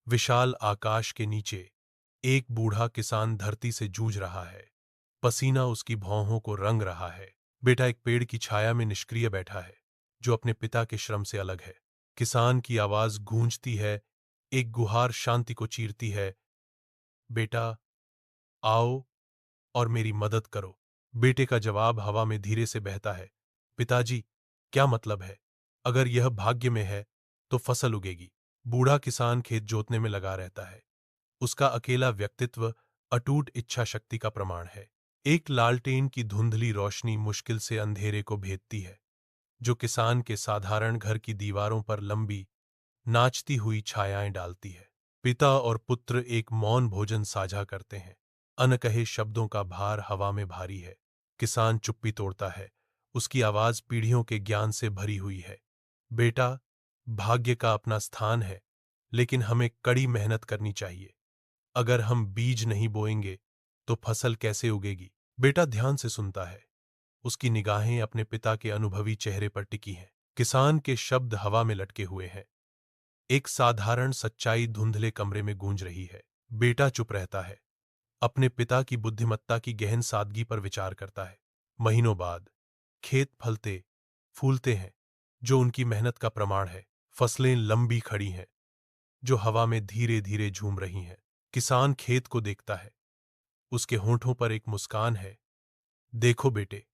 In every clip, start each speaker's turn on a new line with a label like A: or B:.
A: विशाल आकाश के नीचे एक बूढ़ा किसान धरती से जूझ रहा है। पसीना उसकी भौहों को रंग रहा है। बेटा एक पेड़ की छाया में निष्क्रिय बैठा है, जो अपने पिता के श्रम से अलग है। किसान की आवाज गूंजती है, एक गुहार शांति को चीरती है। बेटा, आओ और मेरी मदद करो। बेटे का जवाब हवा में धीरे से बहता है। पिताजी, क्या मतलब है? अगर यह भाग्य में है, तो फसल उगेगी। बूढ़ा किसान खेत जोतने में लगा रहता है। उसका अकेला व्यक्तित्व अटूट इच्छा शक्ति का प्रमाण है। एक लालटेन की धुंधली रोशनी मुश्किल से अंधेरे को भेदती है, जो किसान के साधारण घर की दीवारों पर लंबी, नाचती हुई छायाएं डालती है। पिता और पुत्र एक मौन भोजन साझा करते हैं। अनकहे शब्दों का भार हवा में भारी है। किसान चुप्पी तोड़ता है। उसकी आवाज पीढ़ियों के ज्ञान से भरी हुई है। बेटा, भाग्य का अपना स्थान है, लेकिन हमें कड़ी मेहनत करनी चाहिए। अगर हम बीज नहीं बोएंगे, तो फसल कैसे उगेगी? बेटा ध्यान से सुनता है। उसकी निगाहें अपने पिता के अनुभवी चेहरे पर टिकी हैं। किसान के शब्द हवा में लटके हुए हैं। एक साधारण सच्चाई धुंधले कमरे में गूंज रही है। बेटा चुप रहता है, अपने पिता की बुद्धिमत्ता की गहन सादगी पर विचार करता है। महीनों बाद खेत फलते फूलते हैं, जो उनकी मेहनत का प्रमाण है। फसलें लंबी खड़ी हैं, जो हवा में धीरे धीरे झूम रही हैं। किसान खेत को देखता है। उसके होंठों पर एक मुस्कान है। देखो बेटे,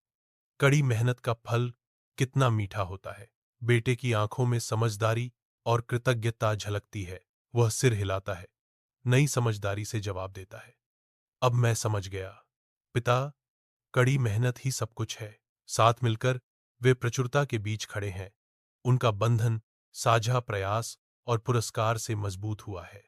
A: कड़ी मेहनत का फल कितना मीठा होता है। बेटे की आंखों में समझदारी और कृतज्ञता झलकती है। वह सिर हिलाता है, नई समझदारी से जवाब देता है। अब मैं समझ गया पिता, कड़ी मेहनत ही सब कुछ है। साथ मिलकर वे प्रचुरता के बीच खड़े हैं। उनका बंधन साझा प्रयास और पुरस्कार से मजबूत हुआ है।